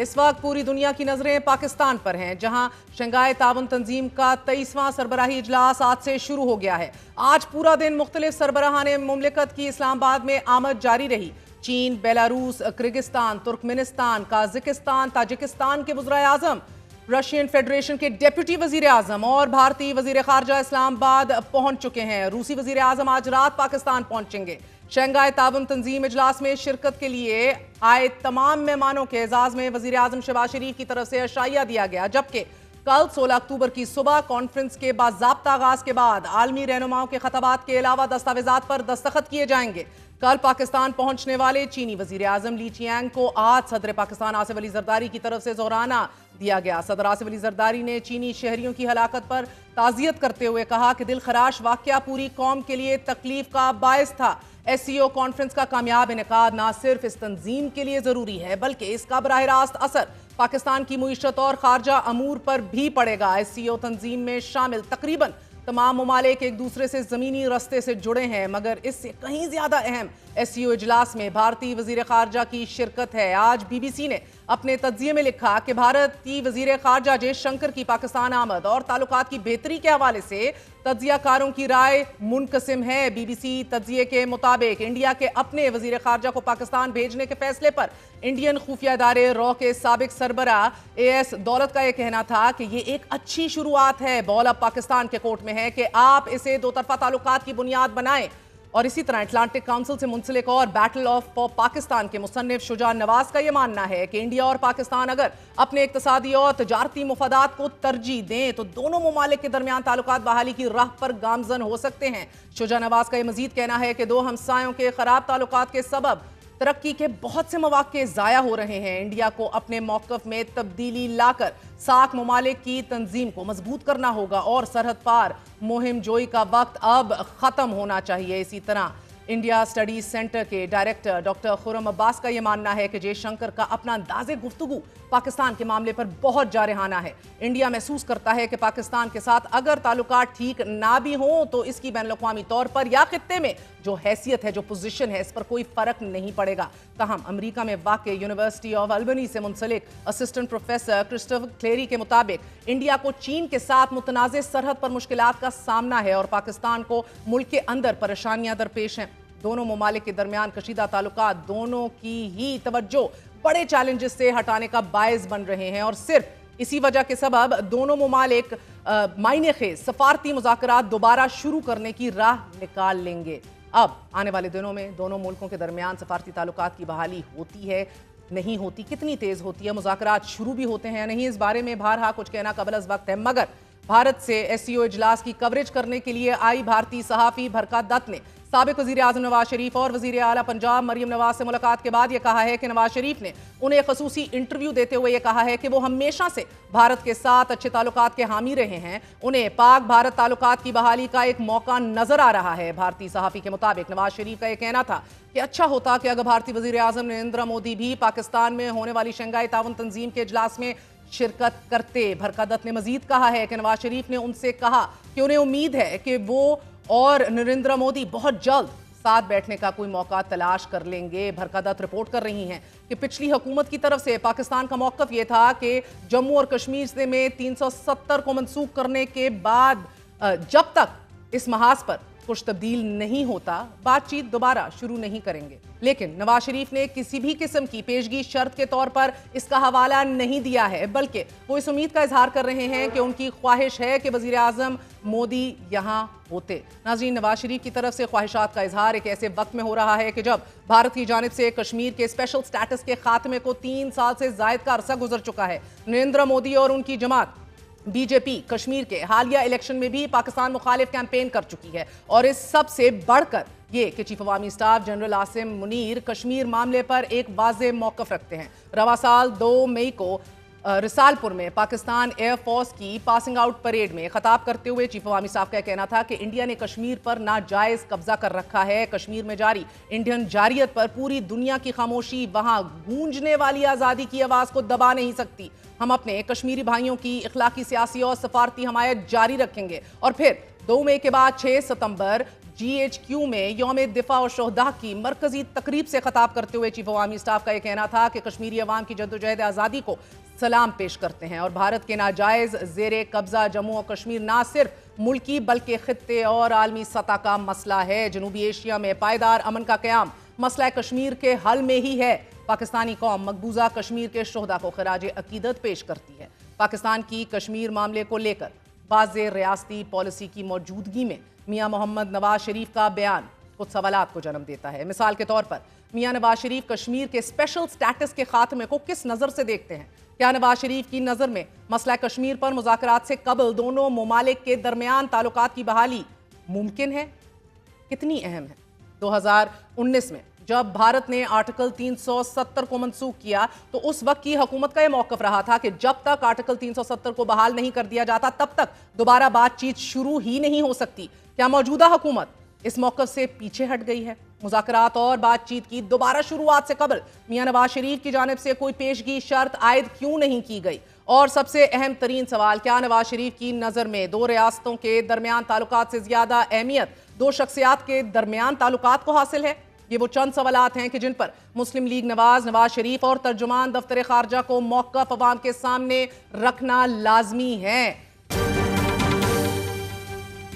इस वक्त पूरी दुनिया की नजरें पाकिस्तान पर हैं, जहां शंघाई ताउन तंजीम का 23वां सरबराही इजलास आज से शुरू हो गया है। आज पूरा दिन मुख्तलिफ सरबराहाने मुमलिकत की इस्लामाबाद में आमद जारी रही। चीन, Belarus, Kyrgyzstan, Turkmenistan, Kazakhstan, Tajikistan के वज़ीर आज़म, रशियन फेडरेशन के डेप्यूटी वजीर आजम और भारतीय वजीर खारजा इस्लामाबाद पहुंच चुके हैं। रूसी वजीर आजम आज रात पाकिस्तान पहुंचेंगे। शंघाई ताउन तंजीम इजलास में शिरकत के लिए आए तमाम मेहमानों के एजाज में वजीर आजम शहबाज शरीफ की तरफ से अशाइया दिया गया, जबकि कल 16 अक्टूबर की सुबह कॉन्फ्रेंस के बाज़ाब्ता आगाज के बाद आलमी रहनुमाओं के खताबात के अलावा दस्तावेजात पर दस्तखत किए जाएंगे। कल पाकिस्तान पहुंचने वाले चीनी वजीर आजम ली चियांग को आज सदर पाकिस्तान आसिफ अली जरदारी की तरफ से जोहराना दिया गया। सदर आसिफ अली जरदारी ने चीनी शहरियों की हलाकत पर ताज़ियत करते हुए कहा कि दिल खराश वाक़या पूरी कौम के लिए तकलीफ का बायस था। SCO कॉन्फ्रेंस का कामयाब इनेकाद न सिर्फ इस तंजीम के लिए ज़रूरी है, बल्कि इसका बराह रास्त असर पाकिस्तान की मुईशत और खारजा अमूर पर भी पड़ेगा। SCO तंजीम में शामिल तकरीबन तमाम ममालिक एक दूसरे से ज़मीनी रस्ते से जुड़े हैं, मगर इससे कहीं ज़्यादा अहम SCO इजलास में भारतीय वज़ीर खारजा की शिरकत है। आज BBC ने अपने तज्ज़िये में लिखा कि भारत की वज़ीर खारजा जयशंकर की पाकिस्तान आमद और ताल्लुकात की बेहतरी के हवाले से तज्ज़ियाकारों की राय मुनकसिम है। BBC तज्ज़िये के मुताबिक इंडिया के अपने वज़ीर खारजा को पाकिस्तान भेजने के फैसले पर इंडियन खुफिया इदारे रॉ के साबिक सरबरा AS दौलत का यह कहना था कि ये एक अच्छी शुरुआत है। बॉल अब पाकिस्तान के कोर्ट में है कि आप इसे दो तरफा ताल्लुकात की बुनियाद बनाएं। और इसी तरह अटलांटिक काउंसिल से मुंसलिक और बैटल ऑफ पाकिस्तान के मुसन्निफ शुजा नवाज का यह मानना है कि इंडिया और पाकिस्तान अगर अपने इक्तसादी और तजारती मुफादात को तरजीह दें तो दोनों ममालिक के दरमियान ताल्लुकात बहाली की राह पर गामजन हो सकते हैं। शुजा नवाज का यह मजीद कहना है कि दो हमसायों के खराब ताल्लुकात के सबब तरक्की के बहुत से मौके ज़ाया हो रहे हैं। इंडिया को अपने मौक़िफ़ में तब्दीली लाकर सार्क ममालिक की तंजीम को मजबूत करना होगा और सरहद पार मुहिम जोई का वक्त अब ख़त्म होना चाहिए। इसी तरह इंडिया स्टडीज सेंटर के डायरेक्टर डॉक्टर खुर्रम अब्बास का यह मानना है कि जयशंकर का अपना अंदाज़े गुफ्तगू पाकिस्तान के मामले पर बहुत जारहाना है। इंडिया महसूस करता है कि पाकिस्तान के साथ अगर ताल्लुकात ठीक ना भी हों तो इसकी बैनुल-अक़वामी तौर पर या खित्ते में जो हैसियत है, जो पोजीशन है, इस पर कोई फ़र्क नहीं पड़ेगा। तहम अमरीका में वाक़ यूनिवर्सिटी ऑफ अल्बनी से मुंसलिक असिस्टेंट प्रोफेसर क्रिस्टोफर क्लेरी के मुताबिक इंडिया को चीन के साथ मुतनाज़ सरहद पर मुश्किलात का सामना है और पाकिस्तान को मुल्क के अंदर परेशानियां दरपेश हैं। दोनों ममालिक के दरमियान कशीदा ताल्लुकात दोनों की ही तवज्जो बड़े चैलेंजेस से हटाने का बायस बन रहे हैं और सिर्फ इसी वजह के सबब दोनों ममालिक मायने खेज सफारती मुज़ाकरात दोबारा शुरू करने की राह निकाल लेंगे। अब आने वाले दिनों में दोनों मुल्कों के दरमियान सफारती ताल्लुकात की बहाली होती है, नहीं होती, कितनी तेज़ होती है, मुज़ाकरात शुरू भी होते हैं या नहीं, इस बारे में बहरहाल कुछ कहना कबल अज़ वक्त है। मगर भारत से SCO इजलास की कवरेज करने के लिए आई भारतीय सहाफ़ी बरकत दत्त ने साबिक वज़ीर आज़म नवाज शरीफ और वज़ीर आला पंजाब मरियम नवाज से मुलाकात के बाद यह कहा है कि नवाज शरीफ ने उन्हें ख़ुसूसी इंटरव्यू देते हुए यह कहा है कि वो हमेशा से भारत के साथ अच्छे ताल्लुकात के हामी रहे हैं। उन्हें पाक भारत ताल्लुकात की बहाली का एक मौका नजर आ रहा है। भारतीय सहाफ़ी के मुताबिक नवाज शरीफ का यह कहना था कि अच्छा होता कि अगर भारतीय वज़ीर आज़म नरेंद्र मोदी भी पाकिस्तान में होने वाली शंघाई ताउन तंजीम के इजलास में शिरकत करते। बरकत दत्त ने मजीद कहा है कि नवाज शरीफ ने उनसे कहा कि उन्हें उम्मीद है कि वो और नरेंद्र मोदी बहुत जल्द साथ बैठने का कोई मौका तलाश कर लेंगे। बरकत दत्त रिपोर्ट कर रही हैं कि पिछली हुकूमत की तरफ से पाकिस्तान का मौक़िफ़ ये था कि जम्मू और कश्मीर से में 370 को मनसूख करने के बाद जब तक इस महाज पर कुछ तब्दील नहीं होता बातचीत दोबारा शुरू नहीं करेंगे। लेकिन नवाज शरीफ ने किसी भी किस्म की पेशगी शर्त के तौर पर इसका हवाला नहीं दिया है, बल्कि वो इस उम्मीद का इजहार कर रहे हैं कि उनकी ख्वाहिश है कि वज़ीर आज़म मोदी यहाँ होते। नाज़रीन, नवाज शरीफ की तरफ से ख्वाहिशात का इजहार एक ऐसे वक्त में हो रहा है कि जब भारत की जानिब से कश्मीर के स्पेशल स्टेटस के खात्मे को 3 साल से ज़ायद का अरसा गुजर चुका है। नरेंद्र मोदी और उनकी जमात BJP कश्मीर के हालिया इलेक्शन में भी पाकिस्तान मुखालिफ कैंपेन कर चुकी है और इस सब से बढ़कर ये कि चीफ अवामी स्टाफ जनरल आसिम मुनीर कश्मीर मामले पर एक वाज़ेह मौक़िफ़ रखते हैं। रवा साल 2 मई को रिसालपुर में पाकिस्तान एयरफोर्स की पासिंग आउट परेड में खिताब करते हुए चीफ अवामी स्टाफ का कहना था कि इंडिया ने कश्मीर पर नाजायज़ कब्जा कर रखा है। कश्मीर में जारी इंडियन जारियत पर पूरी दुनिया की खामोशी वहाँ गूंजने वाली आज़ादी की आवाज़ को दबा नहीं सकती। हम अपने कश्मीरी भाइयों की इखलाकी, सियासी और सफारती हमायत जारी रखेंगे और फिर 2 मई के बाद 6 सितंबर GHQ में यौम दिफा और शोहदा की मरकजी तकरीब से खिताब करते हुए चीफ अवामी स्टाफ का यह कहना था कि कश्मीरी अवाम की जद्दोजहद आज़ादी को सलाम पेश करते हैं और भारत के नाजायज जेर कब्जा जम्मू और कश्मीर ना सिर्फ मुल्की बल्कि खित्ते और आलमी सतह का मसला है। जनूबी एशिया में पायदार अमन का क़याम मसला कश्मीर के हल में ही है। पाकिस्तानी कौम मकबूजा कश्मीर के शोहदा को खराज अकीदत पेश करती है। पाकिस्तान की कश्मीर मामले को लेकर वाज़े रियासती पॉलिसी की मौजूदगी में मियाँ मोहम्मद नवाज शरीफ का बयान कुछ सवालात को जन्म देता है। मिसाल के तौर पर मियाँ नवाज शरीफ कश्मीर के स्पेशल स्टेटस के खात्मे को किस नज़र से देखते हैं? क्या नवाज शरीफ की नज़र में मसला कश्मीर पर मुज़ाकरात से कबल दोनों ममालिक के दरमियान ताल्लुकात की बहाली मुमकिन है? कितनी अहम है? 2019 में जब भारत ने आर्टिकल 370 को मंसूख किया तो उस वक्त की हुकूमत का यह मौक़िफ़ रहा था कि जब तक आर्टिकल 370 को बहाल नहीं कर दिया जाता तब तक दोबारा बातचीत शुरू ही नहीं हो सकती। क्या मौजूदा हुकूमत इस मौक़िफ़ से पीछे हट गई है? मुज़ाकरात और बातचीत की दोबारा शुरुआत से कबल मियाँ नवाज शरीफ की जानिब से कोई पेशगी शर्त आयद क्यों नहीं की गई? और सबसे अहम तरीन सवाल, क्या नवाज शरीफ की नज़र में दो रियासतों के दरमियान ताल्लुकात से ज़्यादा अहमियत दो शख्सियात के दरमियान ताल्लुकात को हासिल है? ये वो चंद सवालात हैं कि जिन पर मुस्लिम लीग नवाज शरीफ और तर्जुमान दफ्तर खारजा को मौक़िफ़ अवाम के सामने रखना लाजमी है।